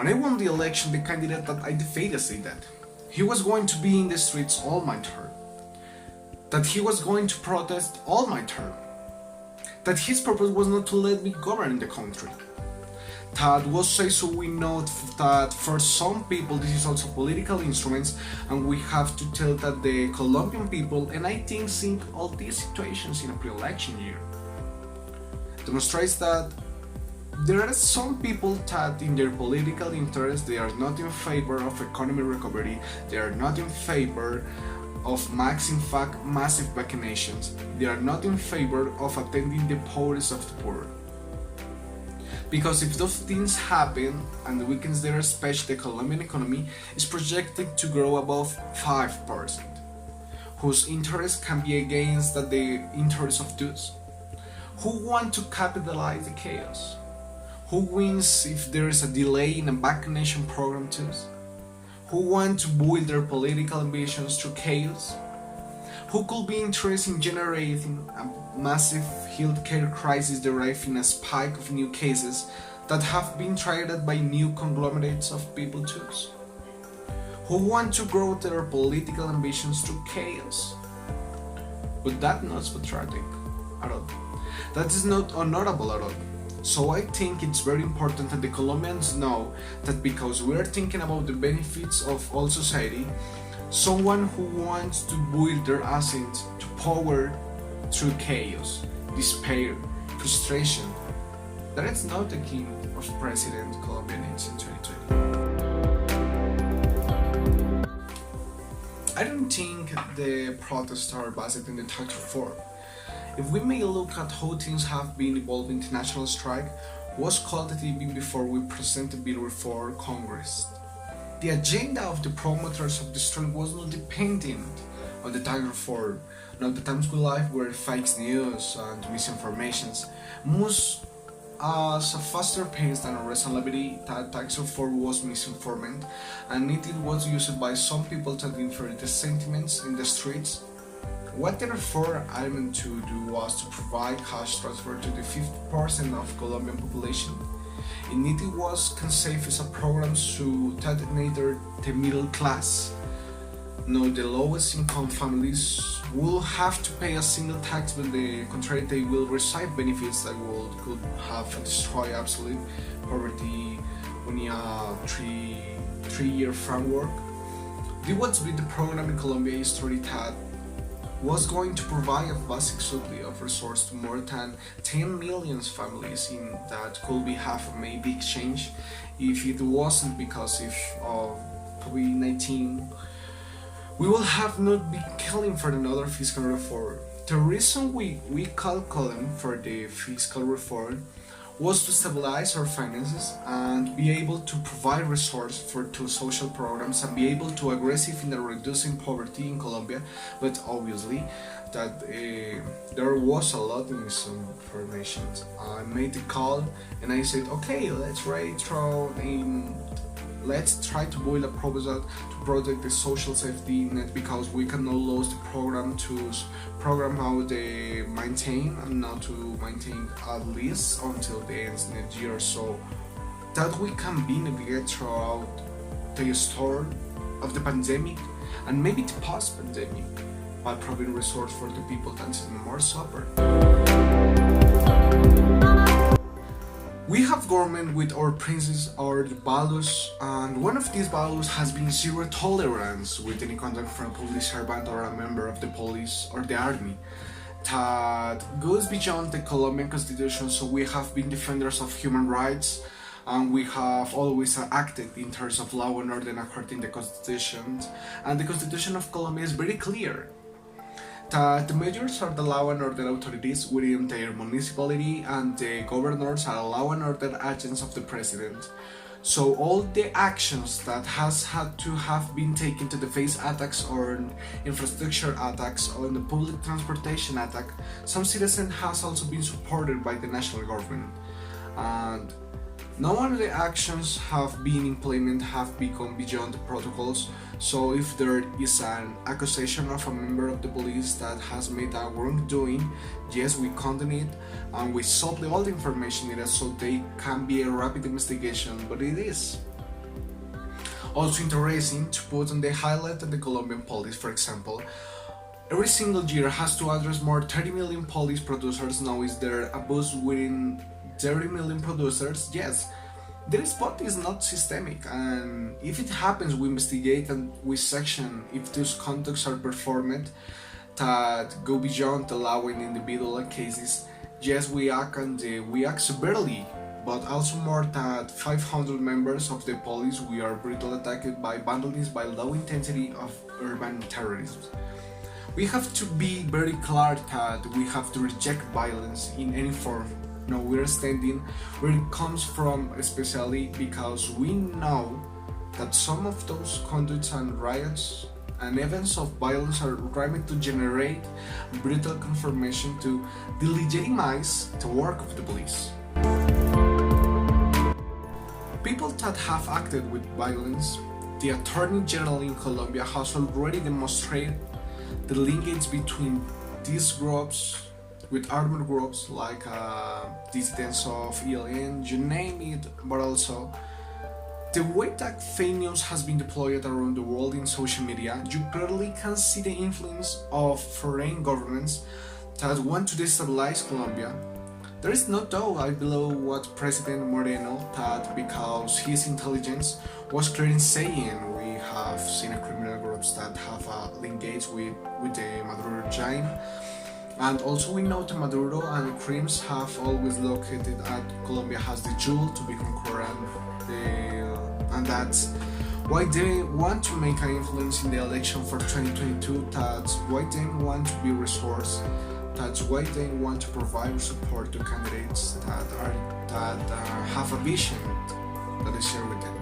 When I won the election, the candidate that I defeated said that he was going to be in the streets all my term, that he was going to protest all my term, that his purpose was not to let me govern the country. That was so we know that for some people this is also political instruments, and we have to tell that the Colombian people, and I think all these situations in a pre-election year, demonstrates that there are some people that in their political interest they are not in favor of economic recovery, they are not in favor of massive vaccinations, they are not in favor of attending the poorest of the poor. Because if those things happen and the weekends there, especially the Colombian economy is projected to grow above 5%, whose interest can be against the interest of those who want to capitalize the chaos, who wins if there is a delay in a vaccination program too, who want to build their political ambitions through chaos, who could be interested in generating a massive healthcare crisis deriving a spike of new cases that have been triggered by new conglomerates of people too, who want to grow their political ambitions through chaos. But that's not patriotic at all. That is not honorable at all. So I think it's very important that the Colombians know that because we are thinking about the benefits of all society, someone who wants to build their ascent to power through chaos, despair, frustration, that is not the kind of president Colombia needs in 2020. I don't think the protests are based in the tax reform. If we may look at how things have been evolving, the national strike was called even before we presented the bill before Congress. The agenda of the promoters of the strike was not dependent on the tax reform. Now the times we live were fake news and misinformations most as a faster pace than a reasonability that tax reform was misinformed, and it was used by some people to infer the sentiments in the streets. What the reform aimed to do was to provide cash transfer to the 50% of Colombian population. And it was conceived as a program to target neither the middle class nor the lowest income families will have to pay a single tax, but the contrary they will receive benefits that could have destroyed absolute poverty in a three-year framework. This was the program in Colombia history that was going to provide a basic supply of resources to more than 10 million families in that could be have made big change if it wasn't because of COVID-19. We will have not been calling for another fiscal reform. The reason we calling for the fiscal reform was to stabilize our finances and be able to provide resources for two social programs and be able to aggressive in the reducing poverty in Colombia. But obviously that there was a lot of misinformation. I made the call and I said, okay, let's try to build a proposal to protect the social safety net, because we cannot lose the program to program how they maintain and not to maintain at least until the end of next year, so that we can be navigate throughout the storm of the pandemic and maybe the post-pandemic by providing resources for the people that more suffer. We have government with our principles, our values, and one of these values has been zero tolerance with any conduct from a police servant or a member of the police or the army. That goes beyond the Colombian constitution, so we have been defenders of human rights and we have always acted in terms of law and order according to the constitution. And the constitution of Colombia is very clear that the mayors are the law and order authorities within their municipality and the governors are law and order agents of the president. So all the actions that has had to have been taken to the face attacks or infrastructure attacks or the public transportation attack, some citizen has also been supported by the national government. And none of the actions have been implemented have become beyond the protocols. So if there is an accusation of a member of the police that has made a wrongdoing, yes, we condemn it and we supply all the information needed so they can be a rapid investigation, but it is Also interesting to put on the highlight that the Colombian police, for example, every single year has to address more 30 million police producers. Now is there a boost within 30 million producers? Yes. The spot is not systemic, and if it happens, we investigate and we section if those conducts are performed that go beyond allowing individual cases. Yes, we act and we act severely, but also more than 500 members of the police we are brutally attacked by vandalism, by low intensity of urban terrorism. We have to be very clear that we have to reject violence in any form. No, we're standing where it comes from, especially because we know that some of those conducts and riots and events of violence are driving to generate brutal confirmation to delegitimize the work of the police. People that have acted with violence, the Attorney General in Colombia has already demonstrated the linkage between these groups with armed groups like dissidents of ELN, you name it, but also the way that fake news has been deployed around the world in social media. You clearly can see the influence of foreign governments that want to destabilize Colombia. There is no doubt, I believe, what President Moreno thought, because his intelligence was clearly saying we have seen criminal groups that have engaged with the Maduro regime. And also we know that Maduro and the crimes have always located at Colombia has the jewel to be conquered, and that's why they want to make an influence in the election for 2022. That's why they want to be resourced. That's why they want to provide support to candidates that have a vision that is shared with them.